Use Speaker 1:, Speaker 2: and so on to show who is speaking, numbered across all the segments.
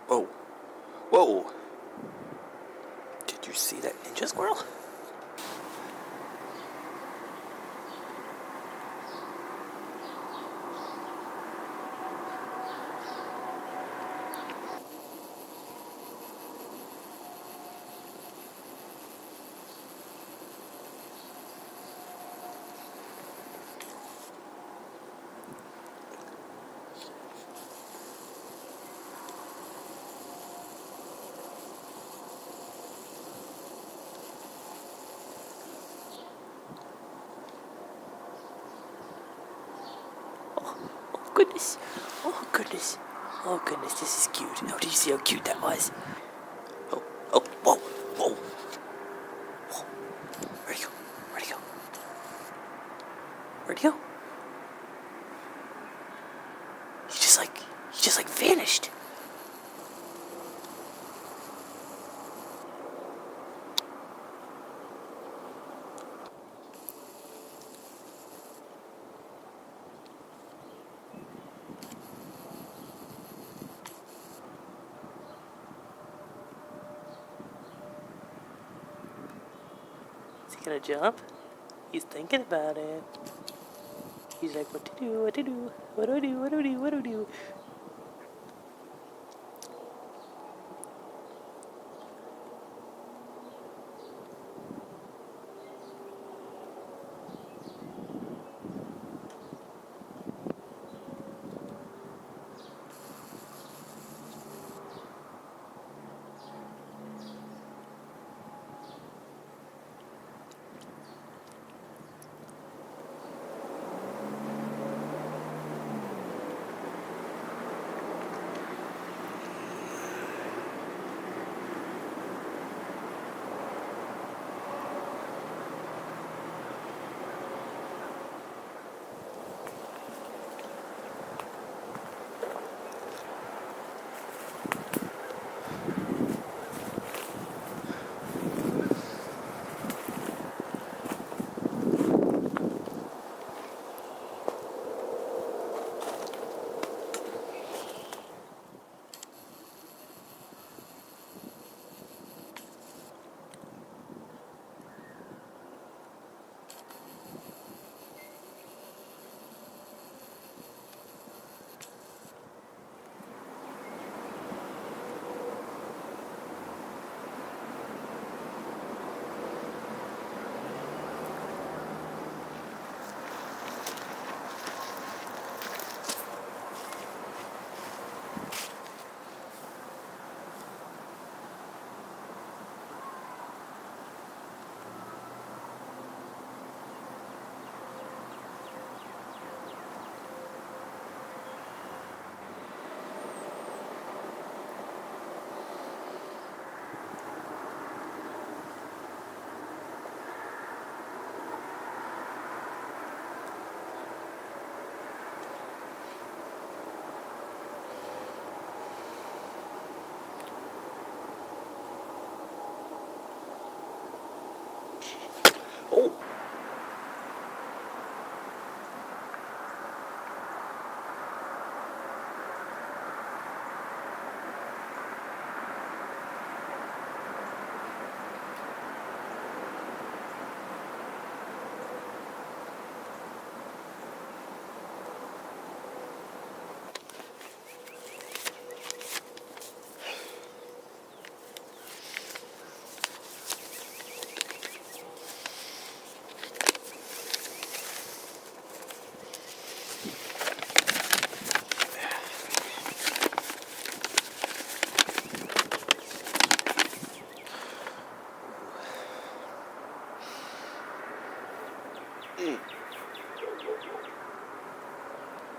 Speaker 1: Whoa. Whoa. Did you see that ninja squirrel? Goodness. Oh, goodness. Oh, goodness, this is cute. Oh, do you see how cute that was? Oh, oh, whoa, whoa. Whoa. Where'd he go? Where'd he go? Where'd he go? He just like vanished. Is he gonna jump? He's thinking about it. He's like, what to do, what to do, what do I do, what do I do, what do I do? Oh!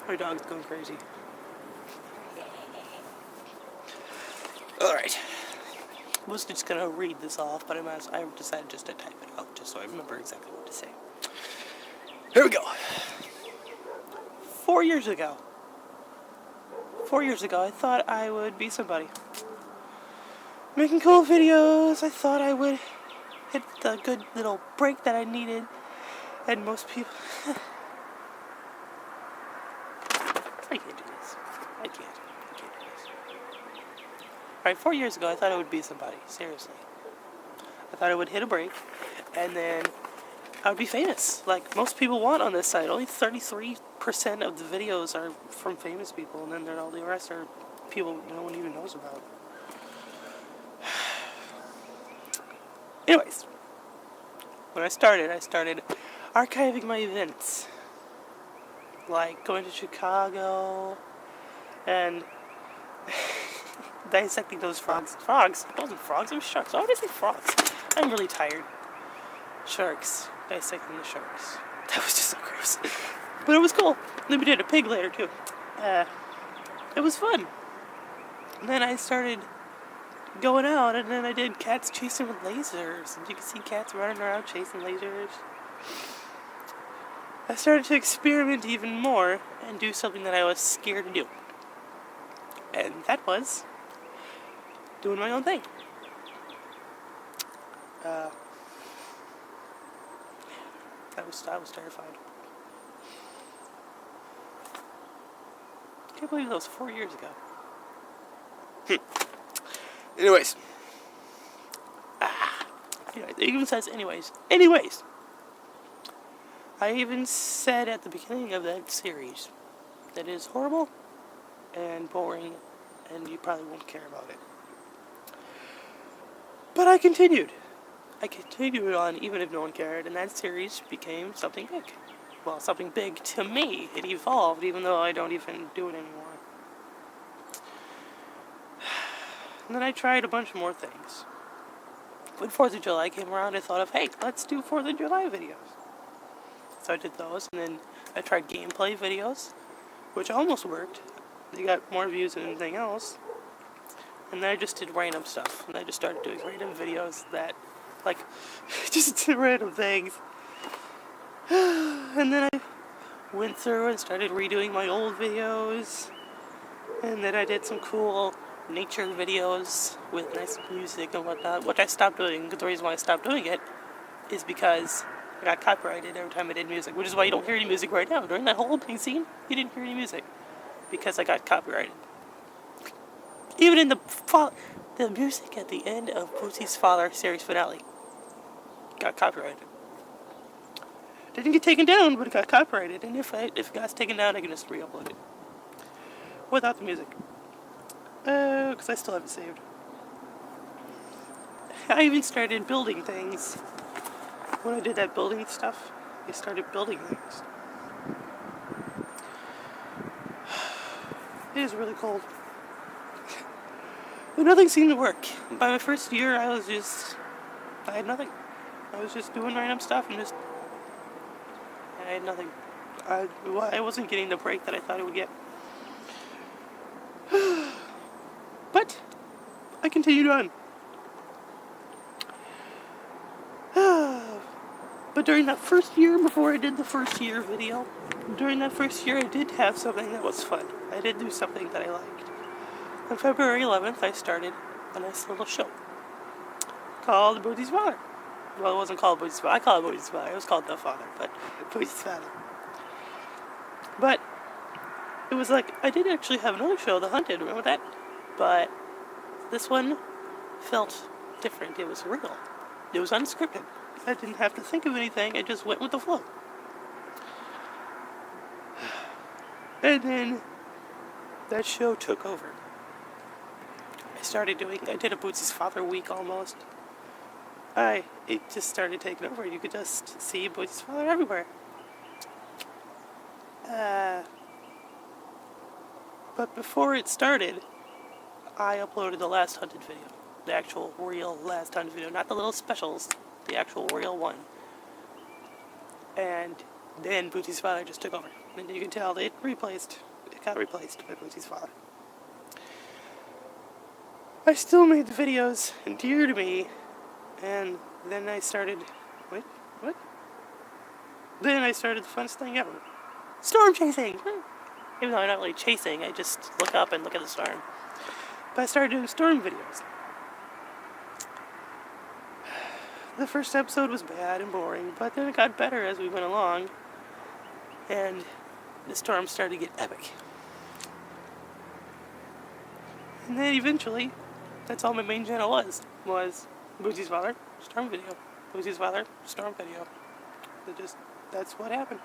Speaker 1: My dog's going crazy. Alright. I was just gonna read this off, but I decided just to type it out, just so I remember exactly what to say. Here we go. 4 years ago, I thought I would be somebody. Making cool videos, I thought I would hit the good little break that I needed, and most people... I can't do this. I can't do this. Right, 4 years ago, I thought I would be somebody. Seriously. I thought I would hit a break, and then I would be famous, like most people want on this site. Only 33% of the videos are from famous people, and then all the rest are people no one even knows about. Anyways, when I started archiving my events, like going to Chicago and dissecting those frogs. Frogs? It wasn't frogs, it was sharks. Why would I say frogs? I'm really tired. Sharks. Dissecting the sharks. That was just so gross. But it was cool. Then we did a pig later, too. It was fun. And then I started going out, and then I did cats chasing with lasers. And you can see cats running around chasing lasers. I started to experiment even more and do something that I was scared to do. And that was doing my own thing. I was terrified. I can't believe that was 4 years ago. Anyways. It even says anyways. Anyways. I even said at the beginning of that series that it is horrible and boring and you probably won't care about it. But I continued. I continued on even if no one cared, and that series became something big. Well, something big to me. It evolved, even though I don't even do it anymore. And then I tried a bunch more things. When 4th of July came around, I thought of, hey, let's do 4th of July videos. So I did those, and then I tried gameplay videos, which almost worked. They got more views than anything else. And then I just did random stuff. And I just started doing random videos that, like, just random things. And then I went through and started redoing my old videos. And then I did some cool nature videos with nice music and whatnot, which I stopped doing. The reason why I stopped doing it is because I got copyrighted every time I did music, which is why you don't hear any music right now. During that whole opening scene, you didn't hear any music because I got copyrighted. Even in the music at the end of Bootsy's Father series finale got copyrighted. Didn't get taken down, but it got copyrighted. And if it got taken down, I can just re-upload it without the music. Because I still have it saved. I even started building things. When I did that building stuff, I started building things. It is really cold. But nothing seemed to work. By my first year, I had nothing. I was just doing random stuff and I had nothing. I wasn't getting the break that I thought I would get. But I continued on. But during that first year, before I did the first year video, during that first year I did have something that was fun. I did do something that I liked. On February 11th, I started a nice little show called Bootsy's Father. Well, it wasn't called Bootsy's Father. I call it Bootsy's Father. It was called The Father, but Bootsy's Father. But it was like, I did actually have another show, The Hunted, remember that? But this one felt different. It was real. It was unscripted. I didn't have to think of anything. I just went with the flow. And then that show took over. I did a Bootsy's Father week almost. It just started taking over. You could just see Bootsy's Father everywhere. But before it started, I uploaded the Last Hunted video. The actual real Last Hunted video. Not the little specials. The actual real one. And then Bootsy's Father just took over. And you can tell it got replaced by Bootsy's Father. I still made the videos dear to me, and then I started, what? Then I started the funnest thing ever. Storm chasing! Even though I'm not really chasing, I just look up and look at the storm. But I started doing storm videos. The first episode was bad and boring, but then it got better as we went along, and the storm started to get epic. And then eventually,
Speaker 2: That's all my main channel was Boosie's father, storm video. Boosie's father, storm video. That's what happened.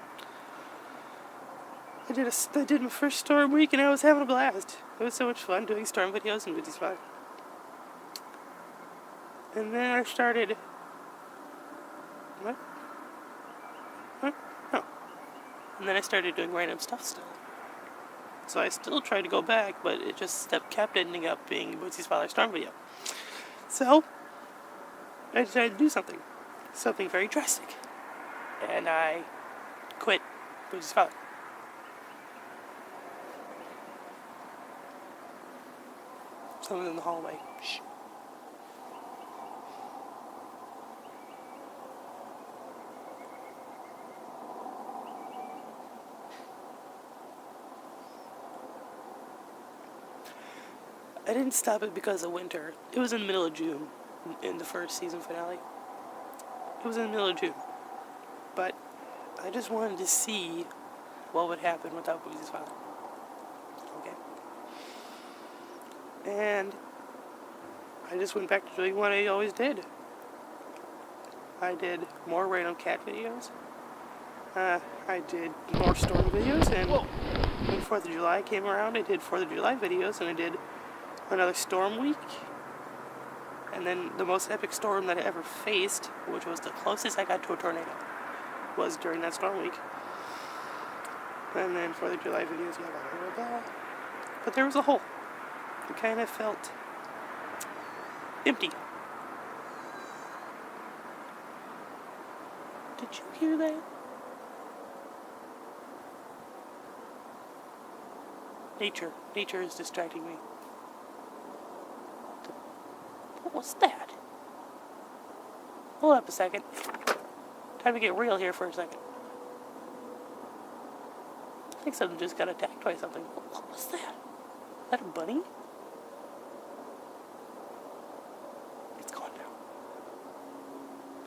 Speaker 2: I did my first storm week and I was having a blast. It was so much fun doing storm videos in Boosie's father. And then I started... What? No. And then I started doing random stuff still. So I still tried to go back, but it just kept ending up being Boosie's father storm video. So, I decided to do something. Something very drastic. And I quit Boosie's father. Someone's in the hallway. Shh. I didn't stop it because of winter. It was in the middle of June in the first season finale. It was in the middle of June. But I just wanted to see what would happen without Boosie's father. Okay. And I just went back to doing what I always did. I did more random cat videos. I did more storm videos, and when 4th of July came around, I did 4th of July videos, and I did another storm week. And then the most epic storm that I ever faced, which was the closest I got to a tornado, was during that storm week. And then 4th of July videos, blah, blah, blah, blah. But there was a hole. It kind of felt empty. Did you hear that? Nature is distracting me. What was that? Hold up a second. Time to get real here for a second. I think something just got attacked by something. What was that? Is that a bunny? It's gone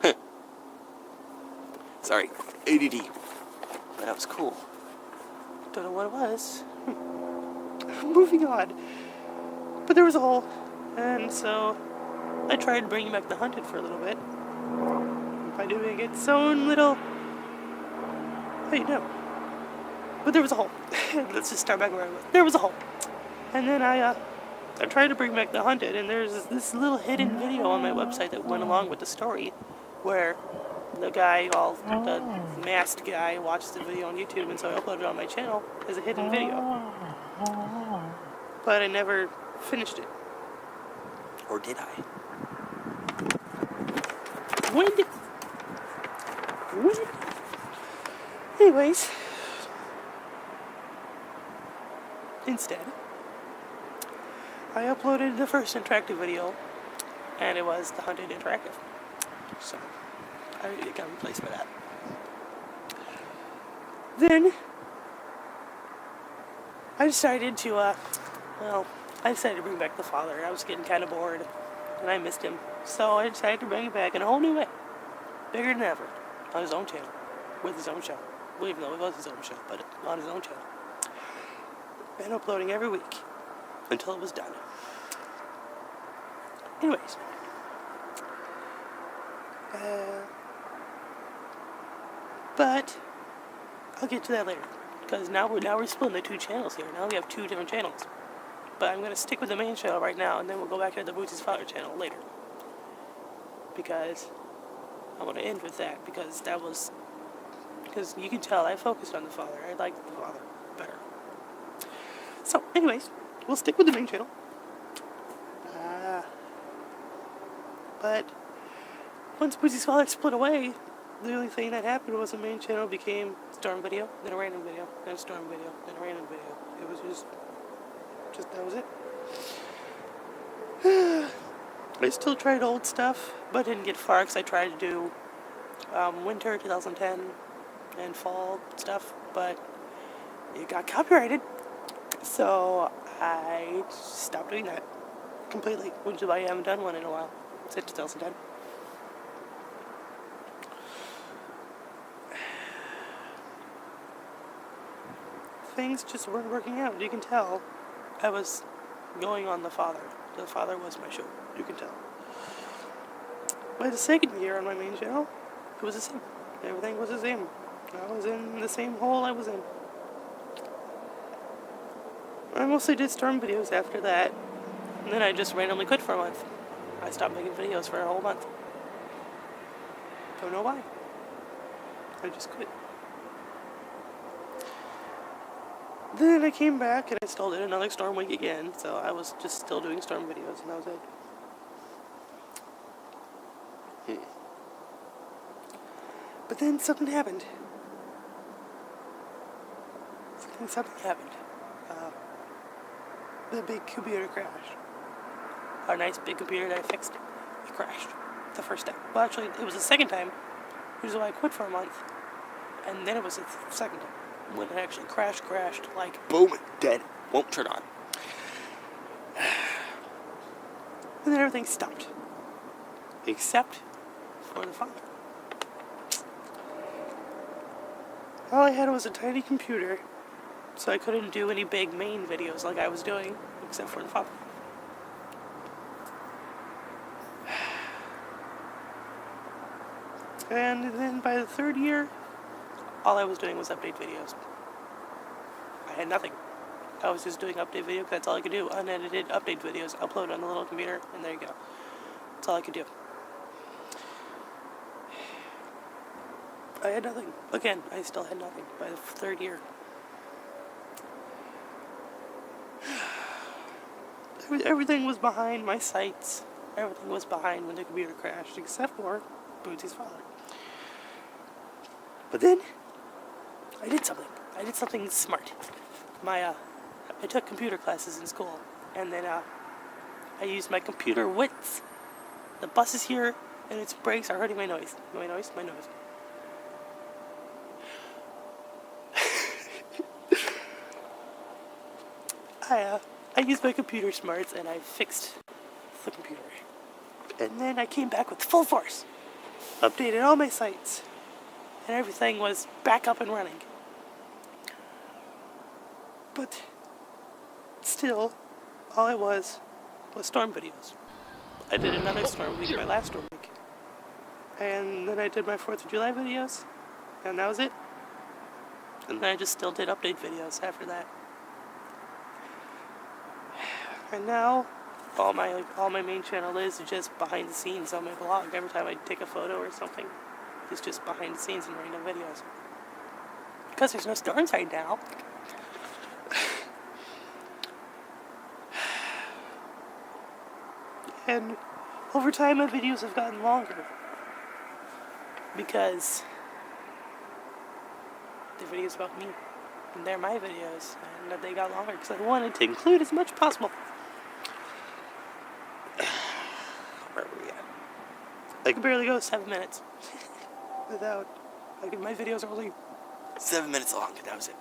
Speaker 2: now.
Speaker 1: Sorry, ADD. But that was cool.
Speaker 2: Don't know what it was. Moving on. But there was a hole. And so I tried bringing back The Hunted for a little bit. By doing its own little... How you know? But there was a hole. Let's just start back where I was. There was a hole. And then I tried to bring back The Hunted, and there's this little hidden video on my website that went along with the story, where the guy, the masked guy, watched the video on YouTube, and so I uploaded it on my channel as a hidden video. But I never finished it.
Speaker 1: Or did I?
Speaker 2: Wind. Anyways. Instead, I uploaded the first interactive video, and it was The Hunted Interactive. So, it got replaced by that. Then, I decided to, I decided to bring back the father. I was getting kind of bored, and I missed him. So I decided to bring it back in a whole new way. Bigger than ever. On his own channel. With his own show. Well, even though it was his own show, but on his own channel. And uploading every week. Until it was done. Anyways. But I'll get to that later. Because now we're splitting the two channels here. Now we have two different channels. But I'm going to stick with the main channel right now, and then we'll go back to the Boosie's father channel later. Because I want to end with that, because you can tell I focused on the father. I like the father better. So, anyways, we'll stick with the main channel. But once Boosie's father split away, the only thing that happened was the main channel became storm video, then a random video, then a storm video, then a random video. It was just that was it. I still tried old stuff, but didn't get far because I tried to do winter 2010 and fall stuff, but it got copyrighted, so I stopped doing that completely, which is why I haven't done one in a while, since 2010. Things just weren't working out. You can tell I was going on the father The father was my show. You can tell. By the second year on my main channel, it was the same. Everything was the same. I was in the same hole I was in. I mostly did storm videos after that. And then I just randomly quit for a month. I stopped making videos for a whole month. Don't know why. I just quit. Then I came back and I still did another storm week again. So I was just still doing storm videos and that was it. But then something happened. Something happened. The big computer crashed. Our nice big computer that I fixed, it crashed. The first time. Well, actually, it was the second time. Which is why I quit for a month. And then it was the second time. When it actually crashed, like, boom, dead. Won't turn on. And then everything stopped. Except for the father. All I had was a tiny computer, so I couldn't do any big main videos like I was doing, except for the father. And then by the third year, all I was doing was update videos. I had nothing. I was just doing update videos, that's all I could do. Unedited update videos, upload on the little computer, and there you go. That's all I could do. I had nothing. Again, I still had nothing by the third year. Everything was behind my sights. Everything was behind when the computer crashed, except for Bootsy's father. But then, I did something. I did something smart. I took computer classes in school, and then I used my computer wits. The bus is here, and its brakes are hurting my nose. My nose. I used my computer smarts and I fixed the computer. And then I came back with full force. Updated all my sites. And everything was back up and running. But still, all it was storm videos. I did another storm week, my last storm week. And then I did my 4th of July videos. And that was it. And then I just still did update videos after that. And now, all my main channel is just behind the scenes on my blog. Every time I take a photo or something, it's just behind the scenes and random videos. Because there's no storms right now. And over time, my videos have gotten longer. Because the videos about me. And they're my videos. And they got longer because I wanted to include as much as possible. Where were we at? I could barely go 7 minutes without, like, my videos are only 7 minutes long, and that was it.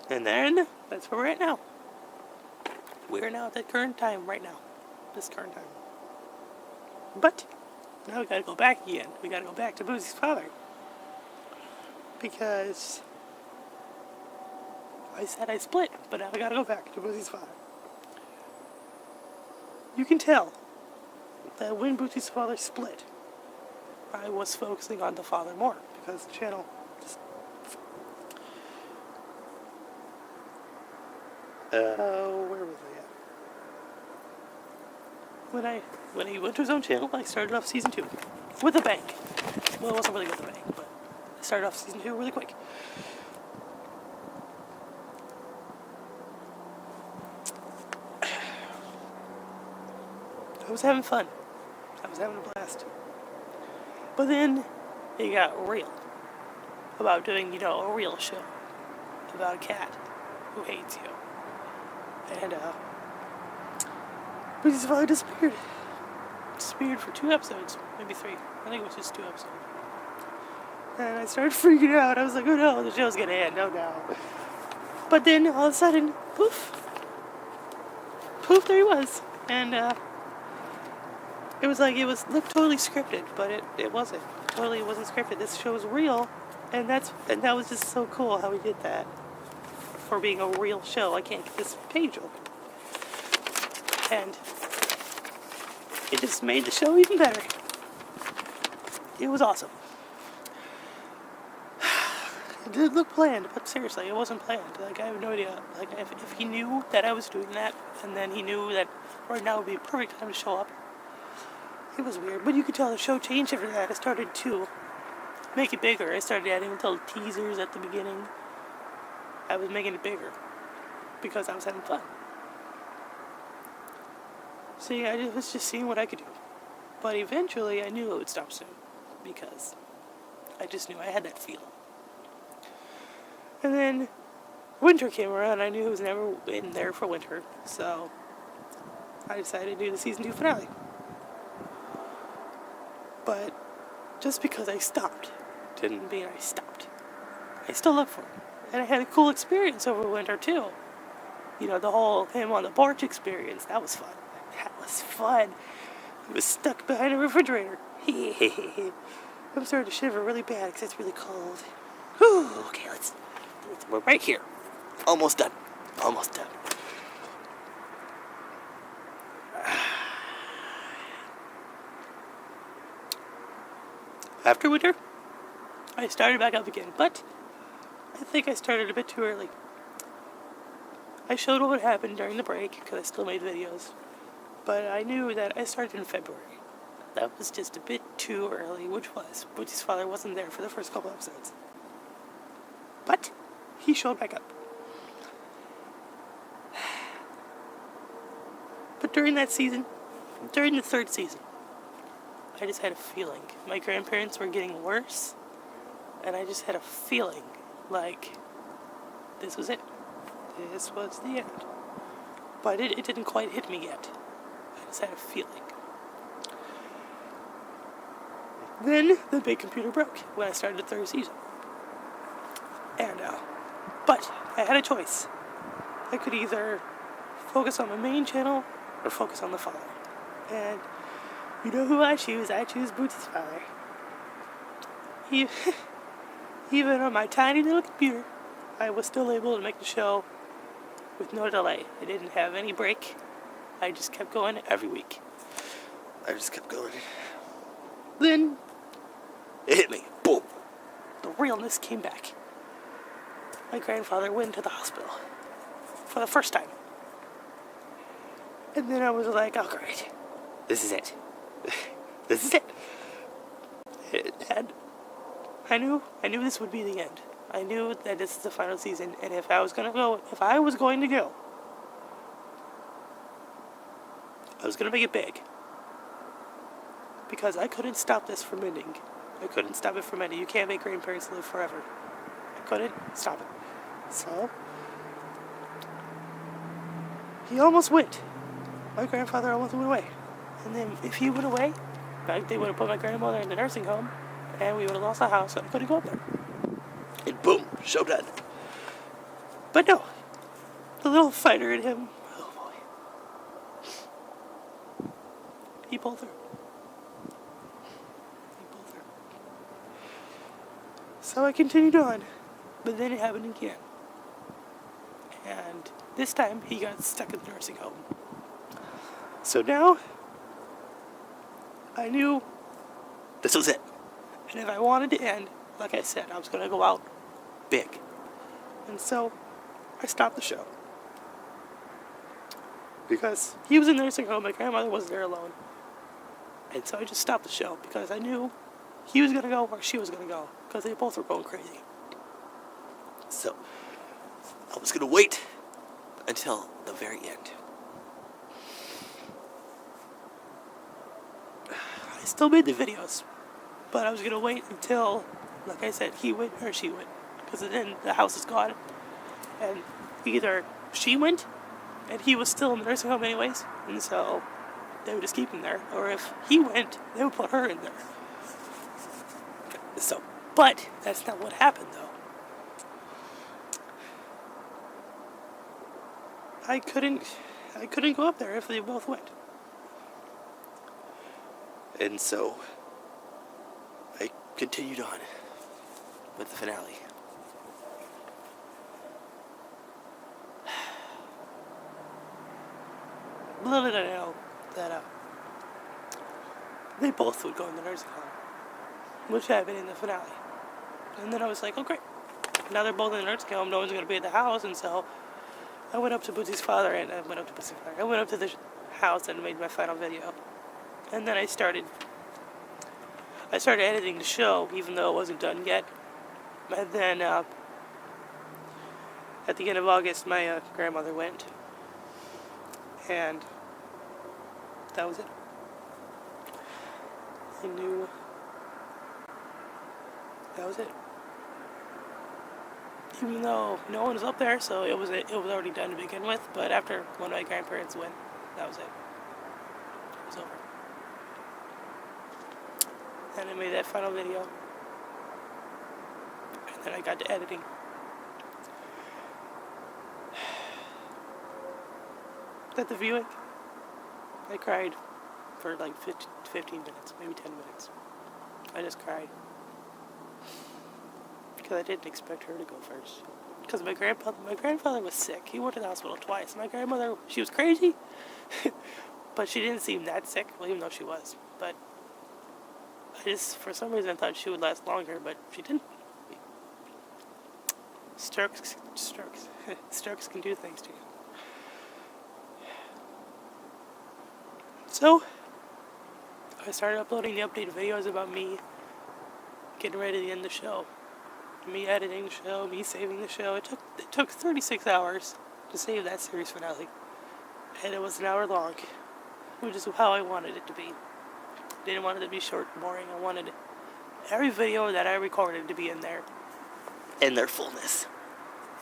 Speaker 2: And then, that's where we're at now. We're now at the current time, right now. This current time. But, now we gotta go back again. We gotta go back to Bootsy's father. Because I said I split, but now I gotta go back to Bootsy's father. You can tell that when Bootsy's father split, I was focusing on the father more, because the channel just... where was I at? When he went to his own channel, I started off season 2 with a bang. Well, it wasn't really with a bang, but I started off season 2 really quick. I was having fun. I was having a blast. But then it got real. About doing, a real show. About a cat who hates you. And, Bootsy's father disappeared. Disappeared for 2 episodes. Maybe 3. I think it was just 2 episodes. And I started freaking out. I was like, oh no, the show's gonna end. Oh no. But then, all of a sudden, poof. Poof, there he was. And, it was like, looked totally scripted, but it wasn't. Totally, it wasn't scripted. This show was real, and that was just so cool how he did that. for being a real show. I can't get this page open. And it just made the show even better. It was awesome. It did look planned, but seriously, it wasn't planned. Like, I have no idea. Like, if he knew that I was doing that, and then he knew that right now would be a perfect time to show up, it was weird. But you could tell the show changed after that. I started to make it bigger. I started adding little teasers at the beginning. I was making it bigger because I was having fun. See, I was just seeing what I could do. But eventually, I knew it would stop soon because I just knew I had that feeling. And then winter came around. I knew it was never in there for winter, so I decided to do the season 2 finale. But just because I stopped didn't mean I stopped. I still looked for him. And I had a cool experience over winter, too. You know, the whole him on the porch experience. That was fun. That was fun. I was stuck behind a refrigerator. I'm starting to shiver really bad because it's really cold. Whew, okay, we're right here. Almost done. Almost done. After winter, I started back up again, but I think I started a bit too early. I showed what happened during the break, because I still made videos, but I knew that I started in February. That was just a bit too early, which was. Bootie's father wasn't there for the first couple episodes. But he showed back up. But during that season, during the 3rd season, I just had a feeling. My grandparents were getting worse, and I just had a feeling like this was it. This was the end. But it didn't quite hit me yet. I just had a feeling. Then the big computer broke when I started the 3rd season. And, but I had a choice. I could either focus on the main channel or focus on the following. And you know who I choose? I choose Bootie's father. Even on my tiny little computer, I was still able to make the show with no delay. I didn't have any break. I just kept going every week. I just kept going. Then it hit me. Boom. The realness came back. My grandfather went to the hospital for the first time. And then I was like, oh great. This is it. This is it. And I knew this would be the end. I knew that this is the final season, and if I was going to go, I was going to make it big. Because I couldn't stop this from ending. I couldn't stop it from ending. You can't make grandparents live forever. I couldn't stop it. So, he almost went. My grandfather almost went away. And then if he went away, they would have put my grandmother in the nursing home, and we would have lost the house, and I couldn't go up there. And boom, show done. But no, the little fighter in him, oh boy. He pulled through. So I continued on, but then it happened again. And this time, he got stuck in the nursing home. So now, I knew this was it. And if I wanted to end, like I said, I was going to go out big. And so, I stopped the show. Because he was in the nursing home, my grandmother wasn't there alone. And so I just stopped the show, because I knew he was going to go or she was going to go, because they both were going crazy. So, I was going to wait until the very end. I still made the videos, but I was going to wait until, like I said, he went or she went, because then the house is gone, and either she went, and he was still in the nursing home anyways, and so they would just keep him there, or if he went, they would put her in there. So, but that's not what happened, though. I couldn't go up there if they both went. And so, I continued on with the finale. little did I know that they both would go in the nursing home, which happened in the finale. And then I was like, oh great, now they're both in the nursing home, no one's going to be at the house, and so I went up to Boosie's father, and I went up to the house and made my final video. And then I started editing the show, even though it wasn't done yet. And then at the end of August, my grandmother went, and that was it. I knew that was it. Even though no one was up there, so it was already done to begin with. But after one of my grandparents went, that was it. It was over. And I made that final video, and then I got to editing. At the viewing, I cried for like 15 minutes, maybe 10 minutes. I just cried. Because I didn't expect her to go first. Because my grandfather was sick. He went to the hospital twice. My grandmother, she was crazy. But she didn't seem that sick, well, even though she was. But I just, for some reason, thought she would last longer, but she didn't. Strokes can do things to you. So, I started uploading the updated videos about me getting ready to end the show. Me editing the show, me saving the show. It took 36 hours to save that series finale. And it was an hour long, which is how I wanted it to be. Didn't want it to be short and boring. I wanted every video that I recorded to be in there.
Speaker 1: In their fullness.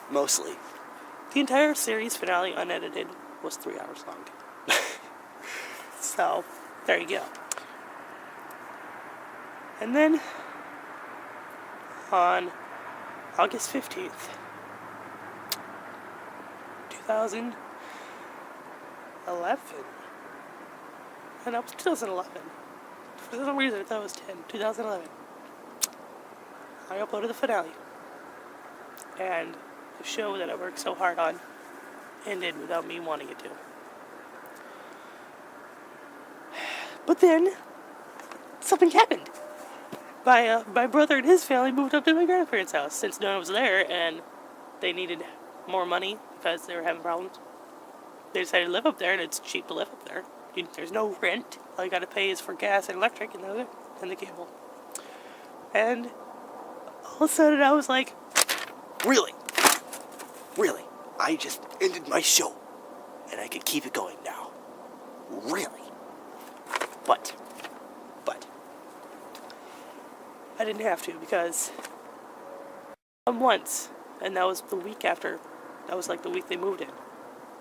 Speaker 1: Mostly.
Speaker 2: The entire series finale, unedited, was 3 hours long. So, there you go. And then, on August 15th, 2011. And that was 2011. For some reason, I thought it was 2011. I uploaded the finale. And the show that I worked so hard on ended without me wanting it to. But then, something happened. My brother and his family moved up to my grandparents' house since no one was there, and they needed more money because they were having problems. They decided to live up there, and it's cheap to live up there. There's no rent. All you got to pay is for gas and electric, and the cable. And all of a sudden, I was like,
Speaker 1: Really? I just ended my show, and I could keep it going now. Really? But,
Speaker 2: I didn't have to because once, and that was the week after. That was like the week they moved in.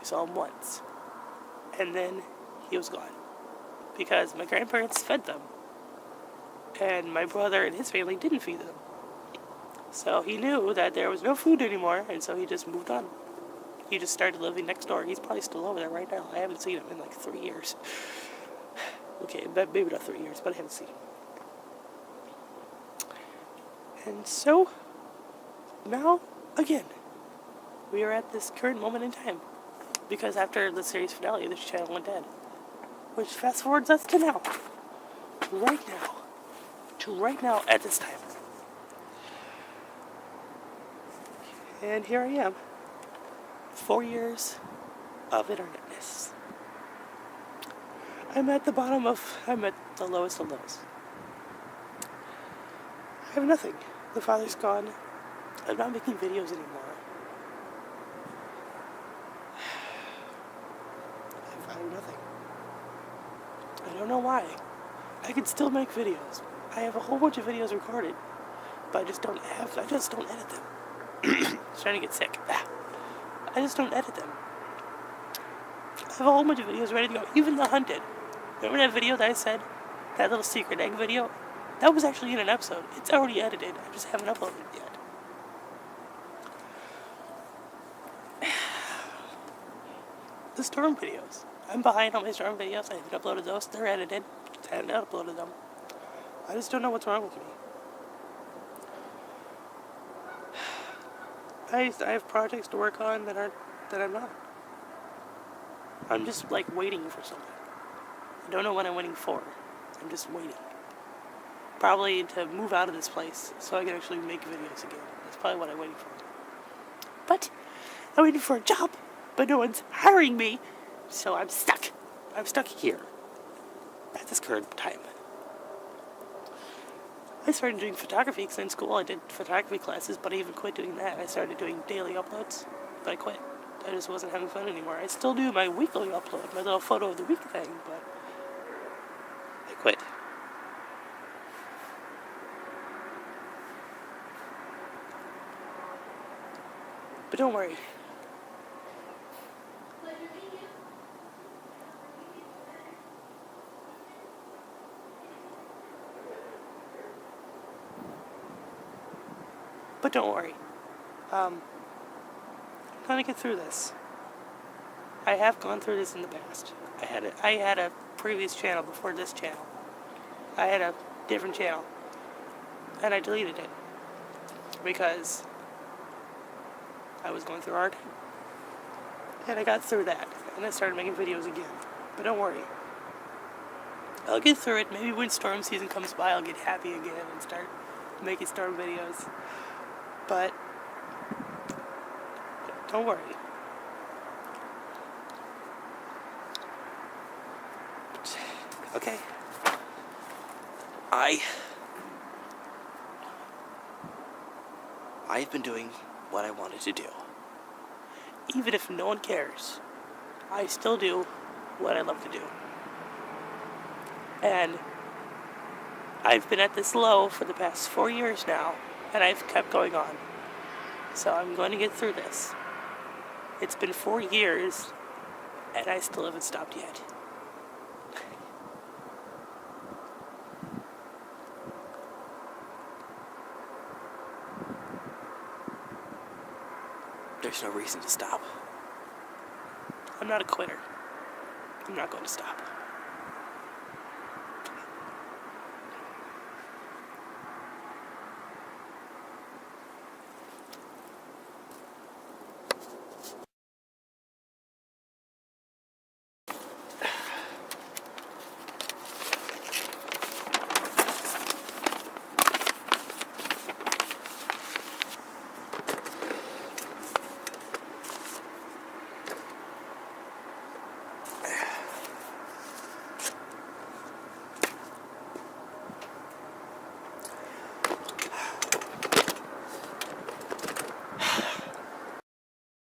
Speaker 2: We saw him once, and then he was gone because my grandparents fed them, and my brother and his family didn't feed them. So he knew that there was no food anymore, and so he just moved on. He just started living next door. He's probably still over there right now. I haven't seen him in like 3 years. Okay, maybe not 3 years, but I haven't seen him. And so, now, again, we are at this current moment in time. Because after the series finale, this channel went dead. Which fast forwards us to now. Right now, at this time. And here I am. 4 years of internetness. I'm at the lowest of lows. I have nothing. The father's gone. I'm not making videos anymore. I have nothing. I don't know why. I can still make videos. I have a whole bunch of videos recorded, but I just don't edit them. I'm starting to get sick. I just don't edit them. I have a whole bunch of videos ready to go. Even The Hunted. Remember that video that I said? That little secret egg video? That was actually in an episode. It's already edited. I just haven't uploaded it yet. The storm videos. I'm behind on my storm videos. I haven't uploaded those. They're edited. I haven't uploaded them. I just don't know what's wrong with me. I have projects to work on that I'm not. I'm just like waiting for something. I don't know what I'm waiting for. I'm just waiting. Probably to move out of this place so I can actually make videos again. That's probably what I'm waiting for. But I'm waiting for a job, but no one's hiring me, so I'm stuck. I'm stuck here at this current time. I started doing photography because in school I did photography classes, but I even quit doing that. I started doing daily uploads, but I quit. I just wasn't having fun anymore. I still do my weekly upload, my little photo of the week thing, but I quit. But don't worry. But don't worry. I'm gonna get through this. I have gone through this in the past. I had a previous channel before this channel. I had a different channel. And I deleted it. Because I was going through art. And I got through that. And I started making videos again. But don't worry. I'll get through it. Maybe when storm season comes by, I'll get happy again and start making storm videos. But don't worry. Okay.
Speaker 1: I've been doing what I wanted to do.
Speaker 2: Even if no one cares, I still do what I love to do. And I've been at this low for the past 4 years now, and I've kept going on. So I'm going to get through this. It's been 4 years, and I still haven't stopped yet.
Speaker 1: There's no reason to stop.
Speaker 2: I'm not a quitter. I'm not going to stop.